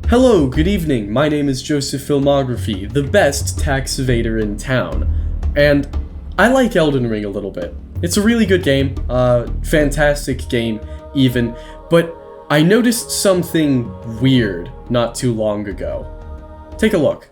Hello, good evening. My name is Joseph Filmography, the best tax evader in town. And I like Elden Ring a little bit. It's a really good game, fantastic game even, but I noticed something weird not too long ago. Take a look.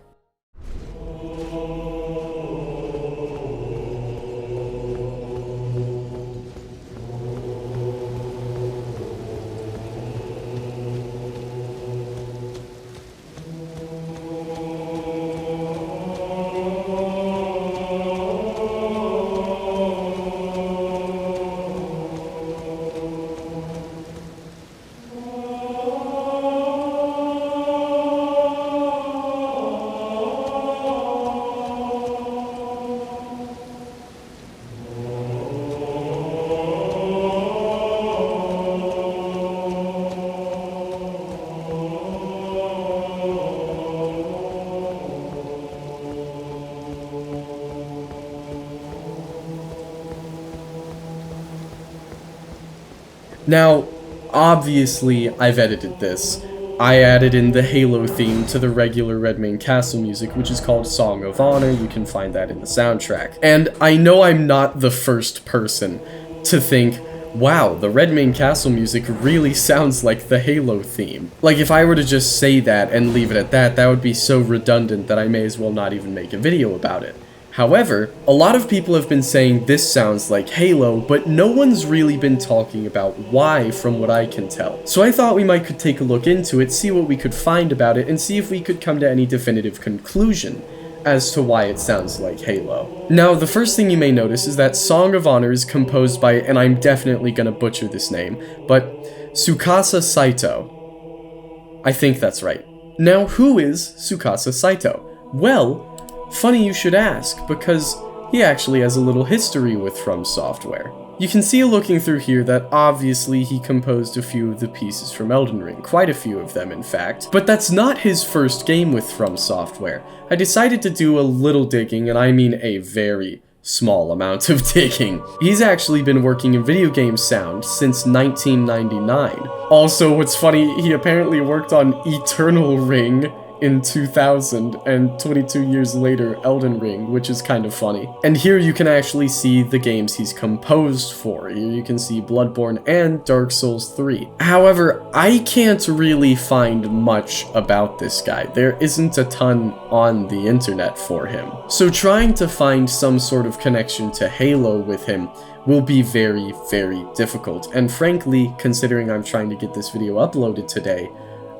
Now, obviously, I've edited this. I added in the Halo theme to the regular Redmane Castle music, which is called Song of Honor. You can find that in the soundtrack. And I know I'm not the first person to think, wow, the Redmane Castle music really sounds like the Halo theme. Like, if I were to just say that and leave it at that, that would be so redundant that I may as well not even make a video about it. However, a lot of people have been saying this sounds like Halo, but no one's really been talking about why from what I can tell. So I thought we could take a look into it, see what we could find about it, and see if we could come to any definitive conclusion as to why it sounds like Halo. Now, the first thing you may notice is that Song of Honor is composed by, and I'm definitely gonna butcher this name, but Tsukasa Saito. I think that's right. Now, who is Tsukasa Saito? Well, funny you should ask, because he actually has a little history with From Software. You can see looking through here that obviously he composed a few of the pieces from Elden Ring, quite a few of them in fact, but that's not his first game with From Software. I decided to do a little digging, and I mean a very small amount of digging. He's actually been working in video game sound since 1999. Also, what's funny, he apparently worked on Eternal Ring in 2000, and 22 years later, Elden Ring, which is kind of funny. And here you can actually see the games he's composed for. Here you can see Bloodborne and Dark Souls 3. However, I can't really find much about this guy. There isn't a ton on the internet for him. So trying to find some sort of connection to Halo with him will be very, very difficult. And frankly, considering I'm trying to get this video uploaded today,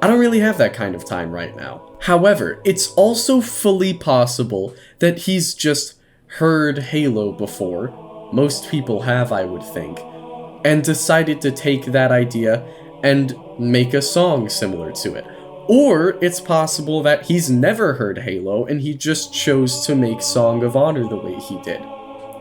I don't really have that kind of time right now. However, it's also fully possible that he's just heard Halo before, most people have I would think, and decided to take that idea and make a song similar to it. Or it's possible that he's never heard Halo and he just chose to make Song of Honor the way he did.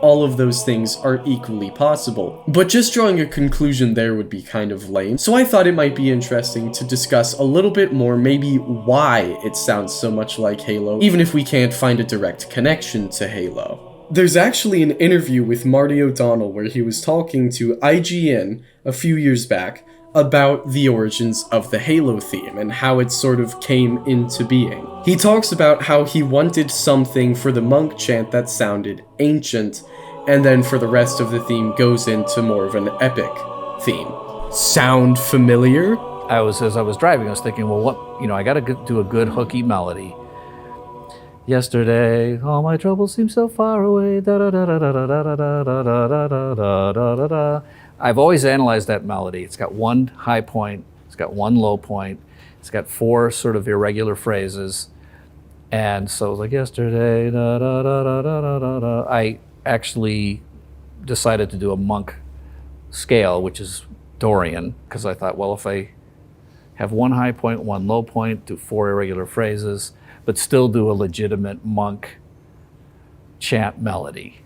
All of those things are equally possible. But just drawing a conclusion there would be kind of lame, so I thought it might be interesting to discuss a little bit more maybe why it sounds so much like Halo, even if we can't find a direct connection to Halo. There's actually an interview with Marty O'Donnell where he was talking to IGN a few years back about the origins of the Halo theme and how it sort of came into being. He talks about how he wanted something for the monk chant that sounded ancient, and then for the rest of the theme goes into more of an epic theme. Sound familiar? As I was driving, I was thinking, well, I gotta do a good hooky melody. Yesterday, all my troubles seem so far away. Da da da da da da da da da da da da da da. I've always analyzed that melody. It's got one high point, it's got one low point, it's got four sort of irregular phrases, and so it was like yesterday, da da da da da da da. I actually decided to do a monk scale, which is Dorian, because I thought, well, if I have one high point, one low point, do four irregular phrases, but still do a legitimate monk chant melody,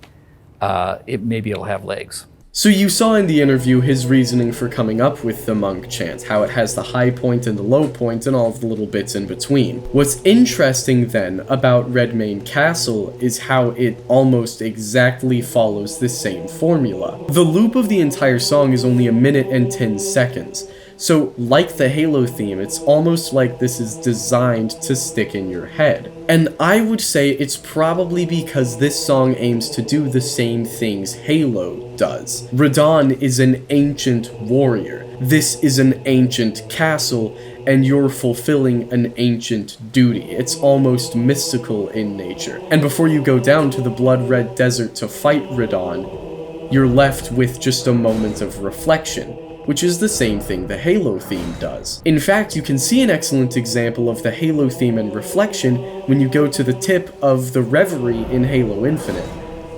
maybe it'll have legs. So you saw in the interview his reasoning for coming up with the monk chant, how it has the high point and the low point and all of the little bits in between. What's interesting then about Redmane Castle is how it almost exactly follows the same formula. The loop of the entire song is only 1 minute and 10 seconds, So, like the Halo theme, it's almost like this is designed to stick in your head. And I would say it's probably because this song aims to do the same things Halo does. Radahn is an ancient warrior. This is an ancient castle, and you're fulfilling an ancient duty. It's almost mystical in nature. And before you go down to the blood-red desert to fight Radahn, you're left with just a moment of reflection, which is the same thing the Halo theme does. In fact, you can see an excellent example of the Halo theme and reflection when you go to the tip of the Reverie in Halo Infinite.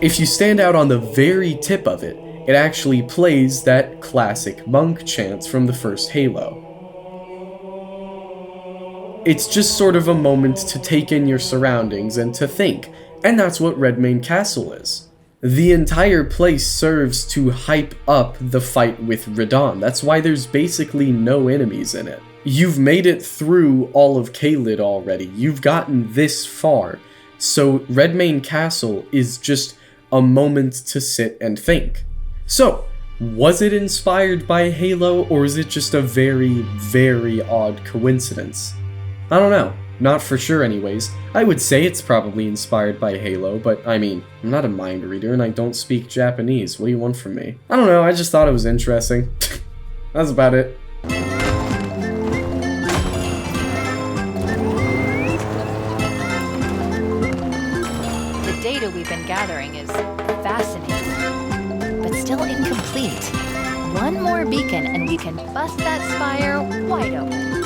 If you stand out on the very tip of it, it actually plays that classic monk chant from the first Halo. It's just sort of a moment to take in your surroundings and to think, and that's what Redmane Castle is. The entire place serves to hype up the fight with Radahn. That's why there's basically no enemies in it. You've made it through all of Caelid already. You've gotten this far. So Redmane Castle is just a moment to sit and think. So, was it inspired by Halo, or is it just a very, very odd coincidence? I don't know. Not for sure anyways. I would say it's probably inspired by Halo, but I mean, I'm not a mind reader and I don't speak Japanese. What do you want from me? I don't know, I just thought it was interesting. That's about it. The data we've been gathering is fascinating, but still incomplete. One more beacon and we can bust that spire wide open.